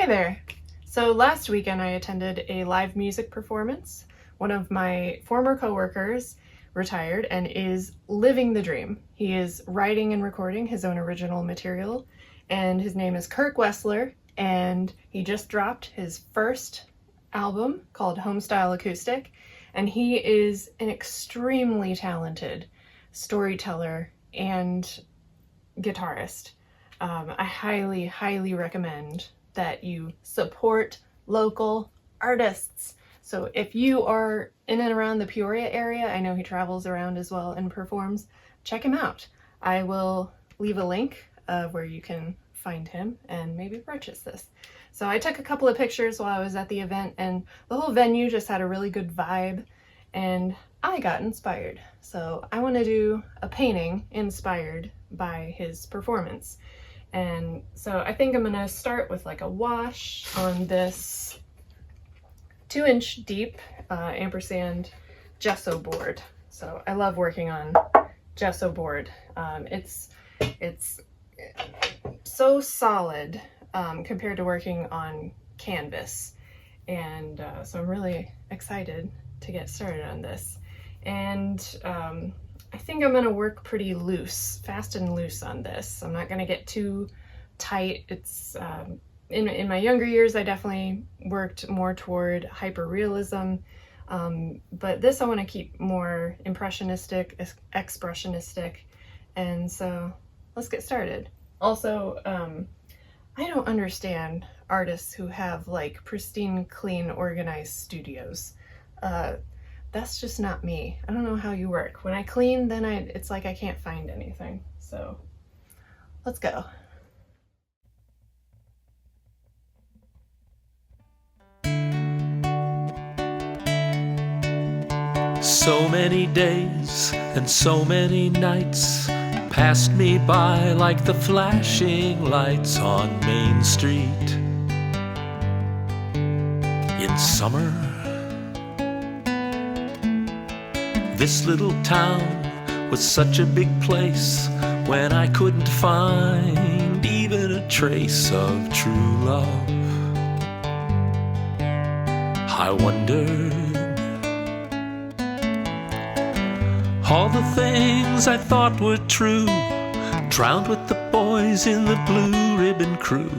Hi there! So last weekend I attended a live music performance. One of my former coworkers retired and is living the dream. He is writing and recording his own original material, and his name is Kirk Wessler, and he just dropped his first album called Homestyle Acoustic, and he is an extremely talented storyteller and guitarist. I highly recommend that you support local artists. So if you are in and around the Peoria area, I know he travels around as well and performs, check him out. I will leave a link of where you can find him and maybe purchase this. So I took a couple of pictures while I was at the event, and the whole venue just had a really good vibe, and I got inspired. So I want to do a painting inspired by his performance. And so I think I'm gonna start with like a wash on this 2-inch deep ampersand gesso board. So I love working on gesso board. It's so solid compared to working on canvas. And so I'm really excited to get started on this. And I think I'm gonna work pretty loose, fast and loose on this. I'm not gonna get too tight. It's in my younger years, I definitely worked more toward hyperrealism, but this I want to keep more impressionistic, expressionistic, and so let's get started. Also, I don't understand artists who have like pristine, clean, organized studios. That's just not me. I don't know how you work. When I clean, then it's like I can't find anything. So let's go. So many days and so many nights passed me by like the flashing lights on Main Street in summer. This little town was such a big place when I couldn't find even a trace of true love. I wondered, all the things I thought were true drowned with the boys in the blue ribbon crew.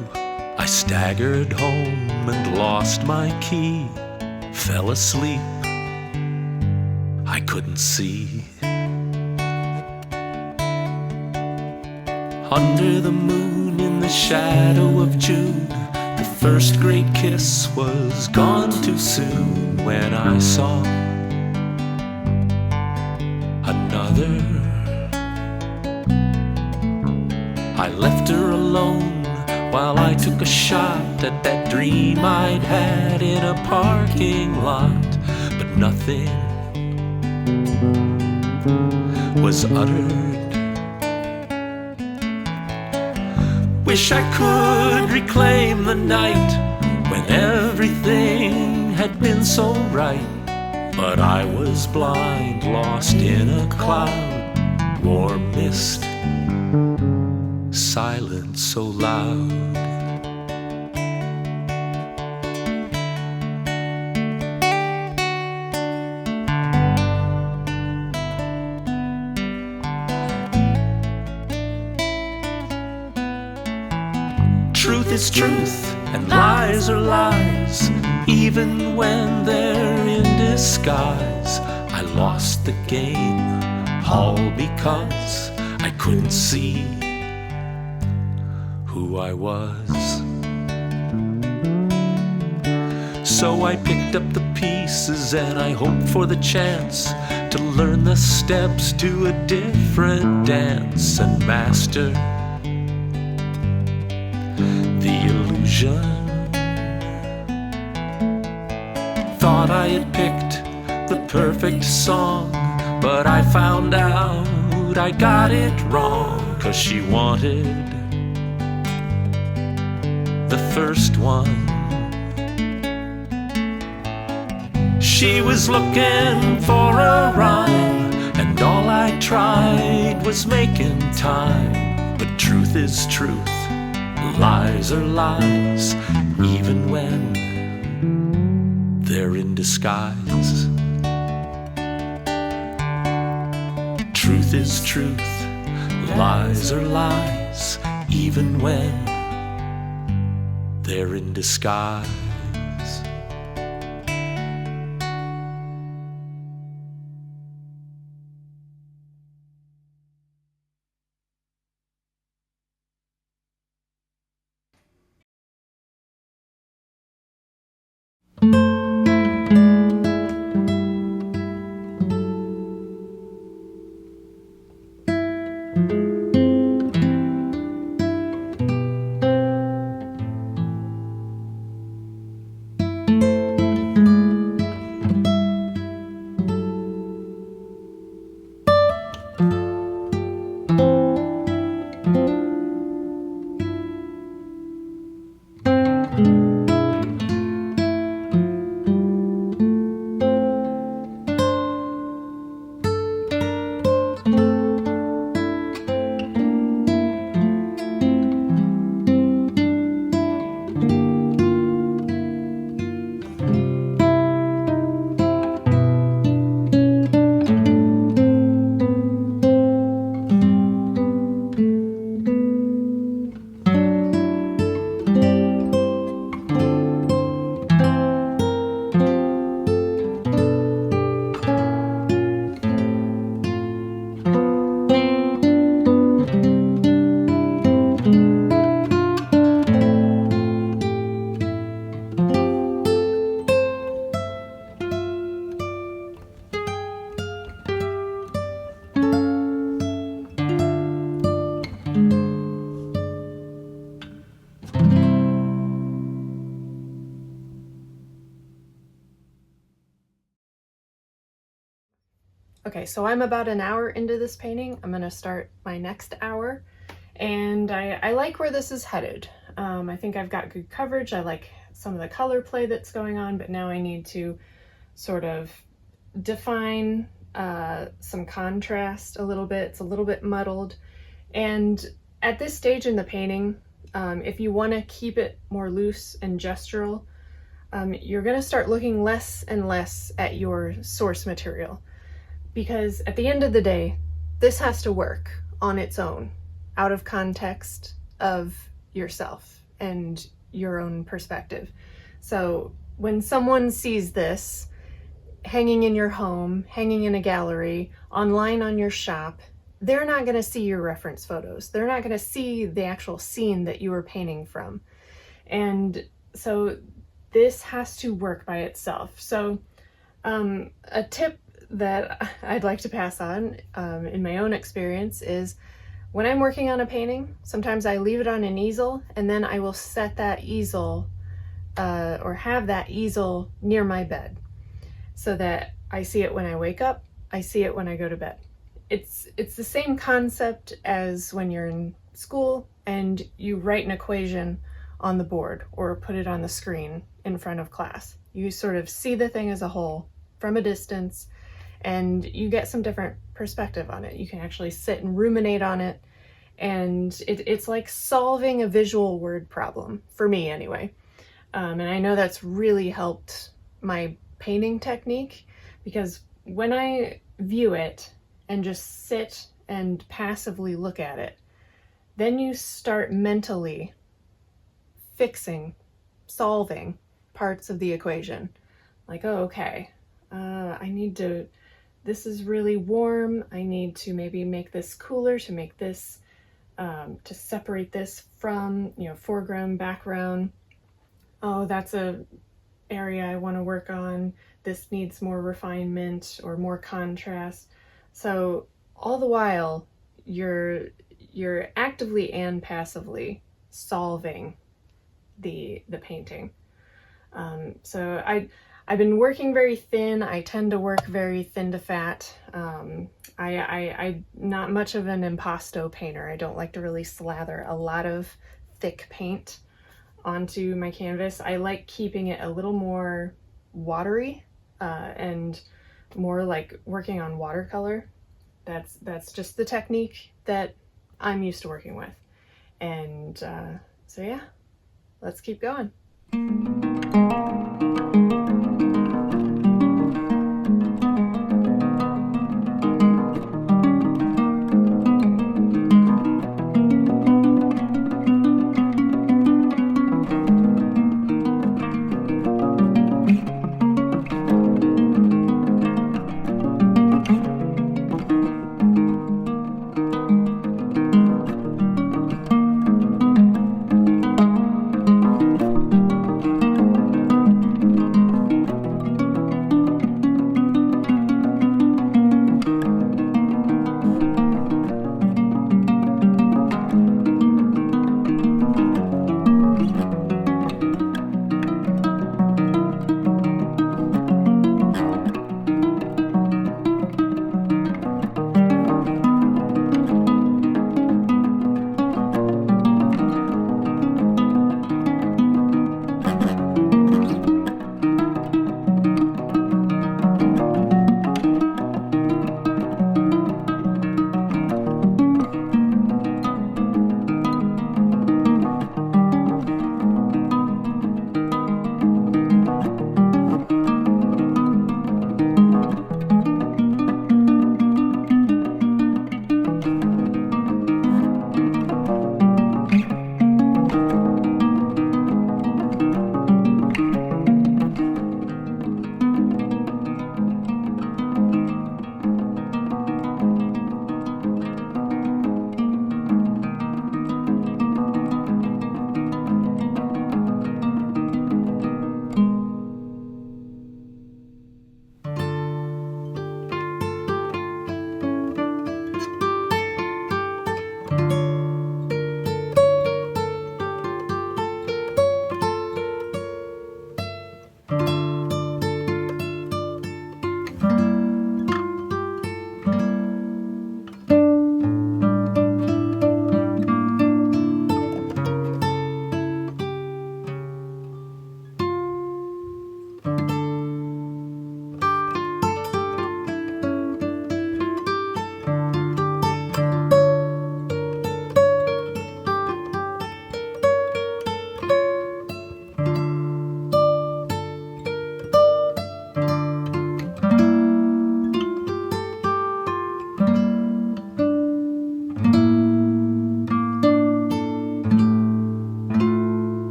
I staggered home and lost my key, fell asleep, I couldn't see. Under the moon in the shadow of June, the first great kiss was gone too soon when I saw another. I left her alone while I took a shot at that dream I'd had in a parking lot, but nothing was uttered. Wish I could reclaim the night when everything had been so right, but I was blind, lost in a cloud, warm mist, silence so loud. Truth is truth and lies are lies, even when they're in disguise. I lost the game, all because I couldn't see who I was. So I picked up the pieces and I hoped for the chance to learn the steps to a different dance and master the illusion. Thought I had picked the perfect song, but I found out I got it wrong, 'cause she wanted the first one. She was looking for a rhyme, and all I tried was making time. But truth is truth, lies are lies, even they're in disguise. Truth is truth, lies are lies, even when they're in disguise. Okay, so I'm about an hour into this painting. I'm gonna start my next hour, and I like where this is headed. I think I've got good coverage. I like some of the color play that's going on, but now I need to sort of define some contrast a little bit. It's a little bit muddled. And at this stage in the painting, if you want to keep it more loose and gestural, you're going to start looking less and less at your source material. Because at the end of the day, this has to work on its own, out of context of yourself and your own perspective. So when someone sees this hanging in your home, hanging in a gallery, online on your shop, they're not going to see your reference photos. They're not going to see the actual scene that you were painting from. And so this has to work by itself. So a tip that I'd like to pass on in my own experience is when I'm working on a painting, sometimes I leave it on an easel and then I will set that easel or have that easel near my bed so that I see it when I wake up, I see it when I go to bed. It's the same concept as when you're in school and you write an equation on the board or put it on the screen in front of class. You sort of see the thing as a whole from a distance, and you get some different perspective on it. You can actually sit and ruminate on it, and it's like solving a visual word problem, for me anyway. And I know that's really helped my painting technique, because when I view it and just sit and passively look at it, then you start mentally fixing, solving parts of the equation. Like, oh, okay, I need to, this is really warm. I need to maybe make this cooler to make this, to separate this from, foreground, background. Oh, that's a area I want to work on. This needs more refinement or more contrast. So all the while, you're actively and passively solving the painting. So I've been working very thin. I tend to work very thin to fat. I'm not much of an impasto painter. I don't like to really slather a lot of thick paint onto my canvas. I like keeping it a little more watery and more like working on watercolor. That's just the technique that I'm used to working with. And so yeah, let's keep going.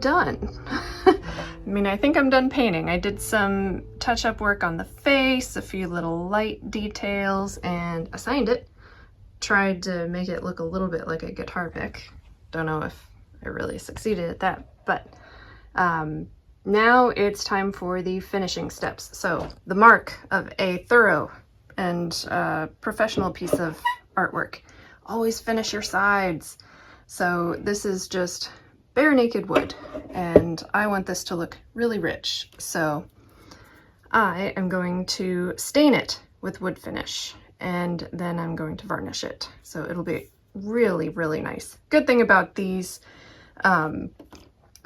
done. I mean, I think I'm done painting. I did some touch-up work on the face, a few little light details, and I signed it. Tried to make it look a little bit like a guitar pick. Don't know if I really succeeded at that, but now it's time for the finishing steps. So the mark of a thorough and professional piece of artwork. Always finish your sides. So this is just bare naked wood, and I want this to look really rich. So I am going to stain it with wood finish, and then I'm going to varnish it. So it'll be really, really nice. Good thing about these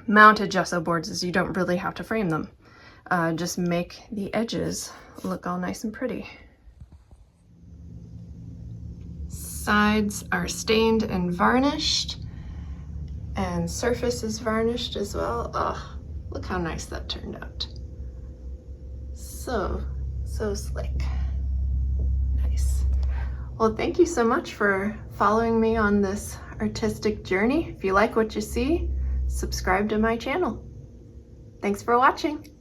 mounted gesso boards is you don't really have to frame them. Just make the edges look all nice and pretty. Sides are stained and varnished, and surface is varnished as well. Oh, look how nice that turned out. So slick. Nice. Well, thank you so much for following me on this artistic journey. If you like what you see, subscribe to my channel. Thanks for watching.